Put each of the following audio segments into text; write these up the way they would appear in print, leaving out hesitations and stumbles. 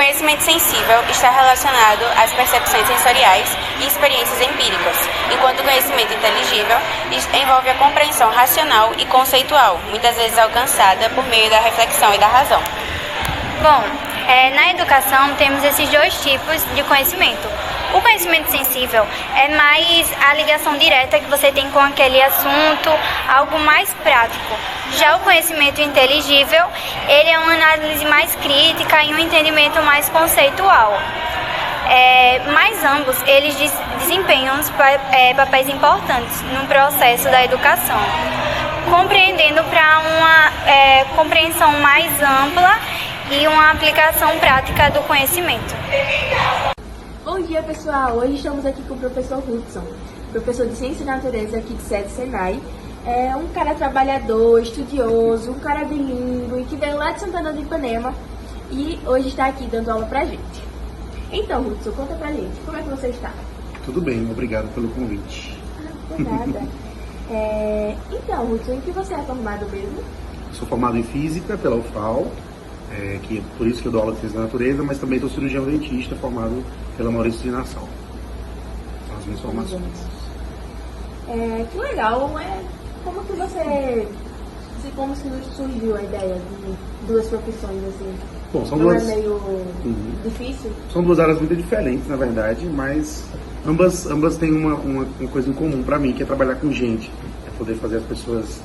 conhecimento sensível está relacionado às percepções sensoriais e experiências empíricas, enquanto o conhecimento inteligível envolve a compreensão racional e conceitual, muitas vezes alcançada por meio da reflexão e da razão. Bom, na educação temos esses dois tipos de conhecimento. O conhecimento sensível é mais a ligação direta que você tem com aquele assunto, algo mais prático. Já o conhecimento inteligível, ele é uma análise mais crítica e um entendimento mais conceitual. Mas ambos, eles desempenham papéis importantes no processo da educação, compreendendo para uma compreensão mais ampla e uma aplicação prática do conhecimento. Bom dia, pessoal! Hoje estamos aqui com o professor Hudson, professor de Ciência e Natureza aqui de SEDE Senai. É um cara trabalhador, estudioso, um cara bilíngue, que veio lá de Santana do Ipanema e hoje está aqui dando aula pra gente. Então, Hudson, conta pra gente, como é que você está? Tudo bem, obrigado pelo convite. Por nada. Então, Hudson, em que você é formado mesmo? Sou formado em Física pela UFAL, que é por isso que eu dou aula de Ciência da Natureza, mas também sou cirurgião dentista formado pela Maurício de Nassau. São as minhas formações. Que legal, como que como surgiu a ideia de duas profissões assim? Bom, são Não duas... é meio difícil? São duas áreas muito diferentes, na verdade, mas ambas têm uma coisa em comum para mim, que é trabalhar com gente, é poder fazer as pessoas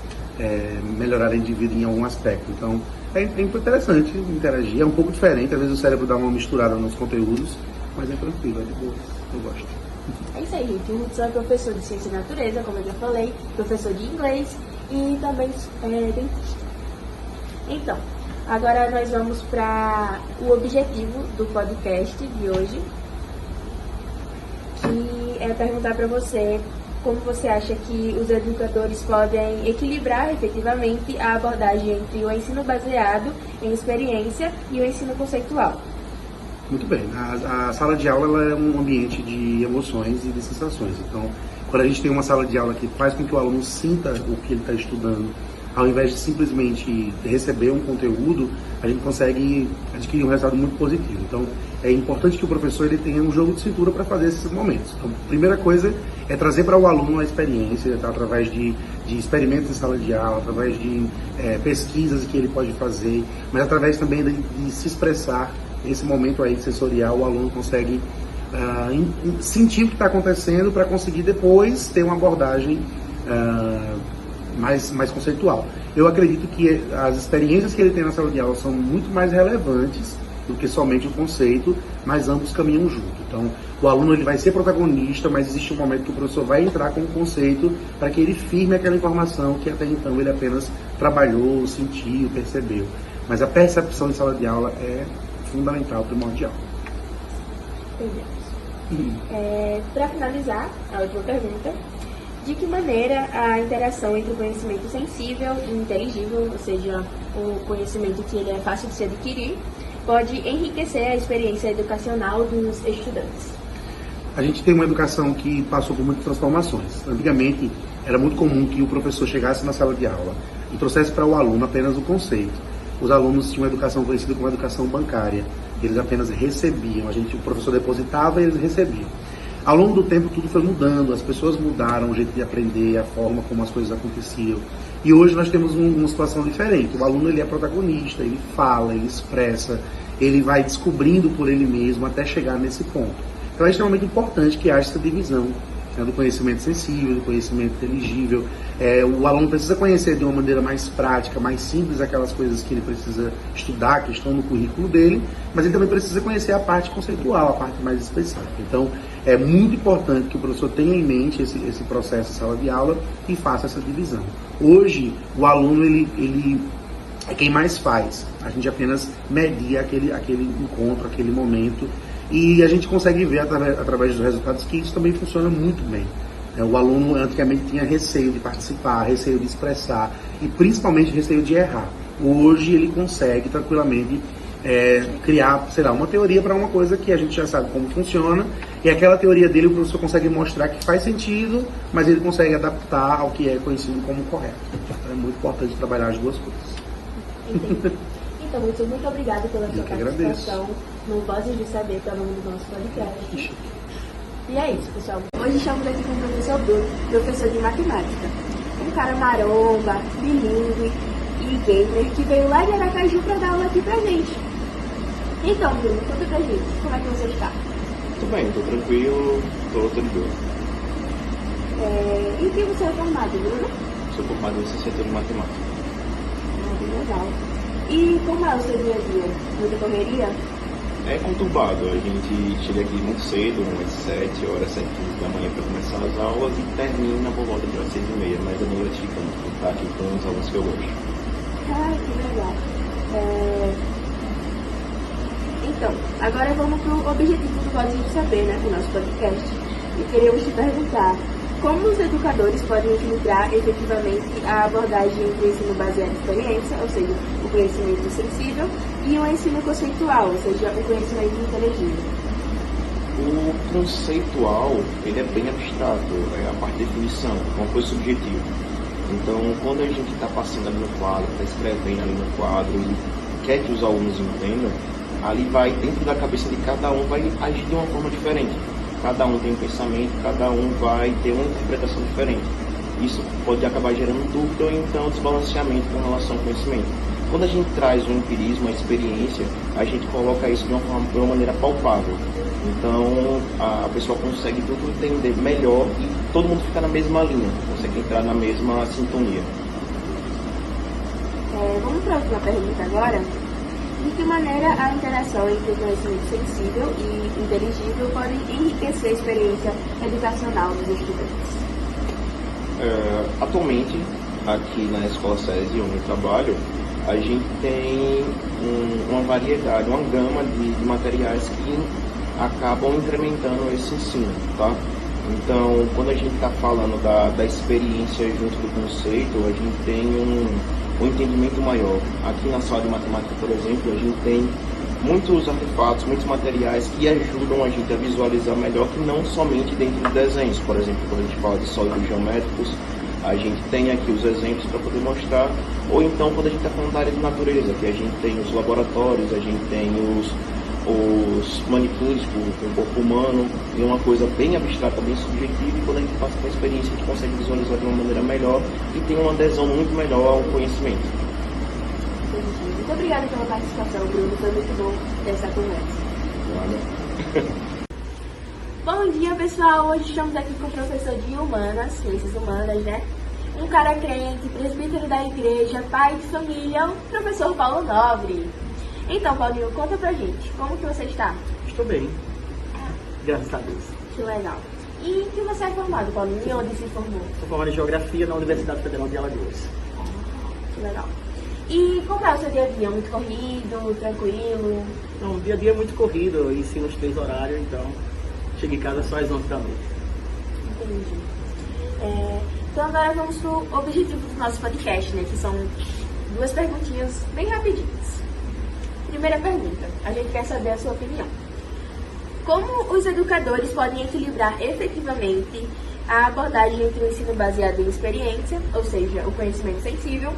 melhorarem de vida em algum aspecto. Então, é interessante interagir, é um pouco diferente, às vezes o cérebro dá uma misturada nos conteúdos, mas é tranquilo, é de boa, eu gosto. É isso aí, gente. O Hudson é professor de Ciência e Natureza, como eu já falei, professor de inglês e também dentista. Então, agora nós vamos para o objetivo do podcast de hoje, que é perguntar para você como você acha que os educadores podem equilibrar efetivamente a abordagem entre o ensino baseado em experiência e o ensino conceitual. Muito bem, a sala de aula ela é um ambiente de emoções e de sensações. Então, quando a gente tem uma sala de aula que faz com que o aluno sinta o que ele está estudando, ao invés de simplesmente receber um conteúdo, a gente consegue adquirir um resultado muito positivo. Então, é importante que o professor ele tenha um jogo de cintura para fazer esses momentos. Então, a primeira coisa é trazer para o aluno a experiência, tá? Através de experimentos em sala de aula, através de pesquisas que ele pode fazer, mas através também de se expressar. Nesse momento aí sensorial, o aluno consegue sentir o que está acontecendo para conseguir depois ter uma abordagem mais conceitual. Eu acredito que as experiências que ele tem na sala de aula são muito mais relevantes do que somente o conceito, mas ambos caminham junto. Então, o aluno ele vai ser protagonista, mas existe um momento que o professor vai entrar com o conceito para que ele firme aquela informação que até então ele apenas trabalhou, sentiu, percebeu. Mas a percepção em sala de aula é fundamental, primordial. Entendemos. Para finalizar, a última pergunta: de que maneira a interação entre o conhecimento sensível e inteligível, ou seja, o conhecimento que ele é fácil de se adquirir, pode enriquecer a experiência educacional dos estudantes? A gente tem uma educação que passou por muitas transformações. Antigamente, era muito comum que o professor chegasse na sala de aula e trouxesse para o aluno apenas o conceito. Os alunos tinham uma educação conhecida como educação bancária. Eles apenas recebiam. O professor depositava e eles recebiam. Ao longo do tempo, tudo foi mudando. As pessoas mudaram o jeito de aprender, a forma como as coisas aconteciam. E hoje nós temos uma situação diferente. O aluno ele é protagonista, ele fala, ele expressa, ele vai descobrindo por ele mesmo até chegar nesse ponto. Então é extremamente importante que haja essa divisão, né, do conhecimento sensível, do conhecimento inteligível. O aluno precisa conhecer de uma maneira mais prática, mais simples, aquelas coisas que ele precisa estudar, que estão no currículo dele, mas ele também precisa conhecer a parte conceitual, a parte mais específica. Então, é muito importante que o professor tenha em mente esse processo de sala de aula e faça essa divisão. Hoje, o aluno ele é quem mais faz. A gente apenas media aquele encontro, aquele momento, e a gente consegue ver através dos resultados que isso também funciona muito bem. O aluno antigamente tinha receio de participar, receio de expressar e principalmente receio de errar. Hoje ele consegue tranquilamente criar, sei lá, uma teoria para uma coisa que a gente já sabe como funciona, e aquela teoria dele o professor consegue mostrar que faz sentido, mas ele consegue adaptar ao que é conhecido como correto. Então é muito importante trabalhar as duas coisas. Entendi. Então, muito obrigada pela sua participação agradeço. no Vozes de Saber, que é o nome do nosso podcast. E é isso, pessoal. Hoje estamos aqui com o professor Bruno, professor de matemática. Um cara maromba, bilíngue e gamer que veio lá de Aracaju para dar aula aqui pra gente. Então, Bruno, conta pra gente, como é que você está? Tô bem, tô tranquilo, tô de boa. Em que você é formado, Bruno? Sou formado em licenciatura em matemática. Bem legal. E como é o seu dia a dia? Muita correria? É conturbado, a gente chega aqui muito cedo, umas 7 horas, 7h15 da manhã para começar as aulas e termina por volta de umas 6h30, mas eu não gratificante por estar aqui com os alunos que eu gosto. Ah, que legal. Então, agora vamos para o objetivo do Vozes de Saber, né, do nosso podcast. E queríamos te perguntar, como os educadores podem equilibrar efetivamente a abordagem entre o ensino baseado em experiência, ou seja, o conhecimento sensível, e o ensino conceitual, ou seja, o conhecimento inteligível? O conceitual, ele é bem abstrato, é a parte de definição, é uma coisa subjetiva. Então, quando a gente está passando ali no quadro, está escrevendo ali no quadro e quer que os alunos entendam, ali vai, dentro da cabeça de cada um, vai agir de uma forma diferente. Cada um tem um pensamento, cada um vai ter uma interpretação diferente. Isso pode acabar gerando dúvida ou então desbalanceamento com relação ao conhecimento. Quando a gente traz o empirismo, a experiência, a gente coloca isso de uma maneira palpável. Então, a pessoa consegue tudo entender melhor e todo mundo fica na mesma linha, consegue entrar na mesma sintonia. Vamos para a última pergunta agora. De que maneira a interação entre o conhecimento sensível e inteligível pode enriquecer a experiência educacional dos estudantes? Atualmente, aqui na Escola SESI, onde eu trabalho, a gente tem uma variedade, uma gama de materiais que acabam incrementando esse ensino, tá? Então, quando a gente está falando da experiência junto do conceito, a gente tem um entendimento maior. Aqui na sala de matemática, por exemplo, a gente tem muitos artefatos, muitos materiais que ajudam a gente a visualizar melhor, que não somente dentro de desenhos. Por exemplo, quando a gente fala de sólidos geométricos, a gente tem aqui os exemplos para poder mostrar, ou então quando a gente está falando da área de natureza, que a gente tem os laboratórios, a gente tem os manequins com o corpo humano, e uma coisa bem abstrata, bem subjetiva, e quando a gente passa para a experiência, a gente consegue visualizar de uma maneira melhor e tem uma adesão muito melhor ao conhecimento. Entendi. Muito obrigada pela participação, Bruno, foi muito bom ter essa conversa. Bom dia, pessoal! Hoje estamos aqui com o professor de Humanas, Ciências Humanas, né? Um cara crente, presbítero da igreja, pai de família, o professor Paulo Nobre. Então, Paulinho, conta pra gente, como que você está? Estou bem, graças a Deus. Que legal. E em que você é formado, Paulinho? E onde se formou? Sou formado em Geografia na Universidade Federal de Alagoas. Que legal. E como é o seu dia a dia? Muito corrido, tranquilo? Não, o dia a dia é muito corrido, eu ensino os 3 horários, então chego em casa só às 11 da noite. Entendi. Então agora vamos pro objetivo do nosso podcast, né? Que são 2 perguntinhas bem rapidinhas. Primeira pergunta, a gente quer saber a sua opinião. Como os educadores podem equilibrar efetivamente a abordagem entre o ensino baseado em experiência, ou seja, o conhecimento sensível,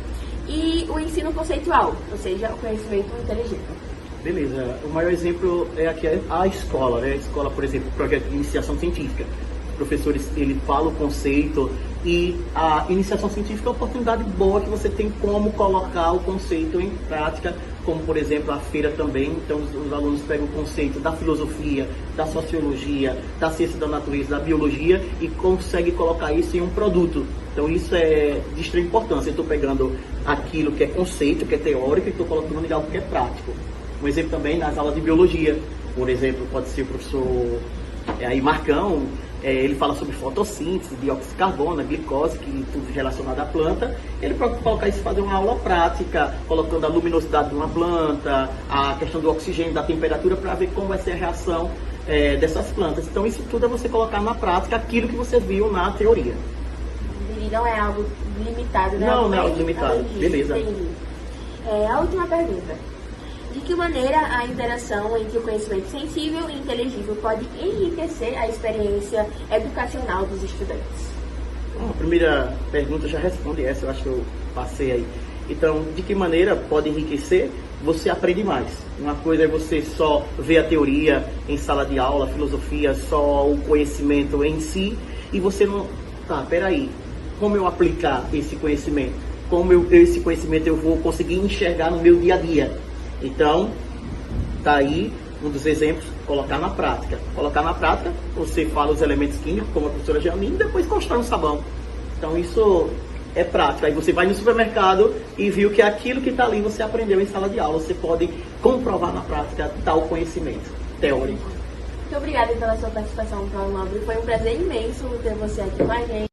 e o ensino conceitual, ou seja, o conhecimento inteligível? Beleza, o maior exemplo é aqui a escola, né? A escola, por exemplo, projeto de iniciação científica. Os professores, ele fala o conceito e a iniciação científica é uma oportunidade boa que você tem como colocar o conceito em prática, como, por exemplo, a feira também. Então, os alunos pegam o conceito da filosofia, da sociologia, da ciência da natureza, da biologia e conseguem colocar isso em um produto. Então, isso é de extrema importância. Eu estou pegando aquilo que é conceito, que é teórico, e estou colocando em algo que é prático. Um exemplo também nas aulas de biologia. Por exemplo, pode ser o professor aí Marcão, ele fala sobre fotossíntese, dióxido de carbono, glicose, que tudo relacionado à planta. Ele pode colocar isso, fazer uma aula prática, colocando a luminosidade de uma planta, a questão do oxigênio, da temperatura, para ver como vai ser a reação dessas plantas. Então, isso tudo é você colocar na prática aquilo que você viu na teoria. Não é algo limitado, né? Não é algo limitado. Beleza. A última pergunta. De que maneira a interação entre o conhecimento sensível e inteligível pode enriquecer a experiência educacional dos estudantes? A primeira pergunta já responde essa, eu acho que eu passei aí. Então, de que maneira pode enriquecer? você aprende mais. Uma coisa é você só ver a teoria em sala de aula, filosofia, só o conhecimento em si, e você não... Tá, peraí, como eu aplicar esse conhecimento? Esse conhecimento eu vou conseguir enxergar no meu dia a dia? Então, tá aí um dos exemplos, colocar na prática. Colocar na prática, você fala os elementos químicos, como a professora Jamine, e depois constrói um sabão. Então isso é prática. Aí você vai no supermercado e viu que aquilo que está ali você aprendeu em sala de aula. Você pode comprovar na prática tal conhecimento teórico. Muito obrigada pela sua participação, Paulo Nobre. Foi um prazer imenso ter você aqui com a gente.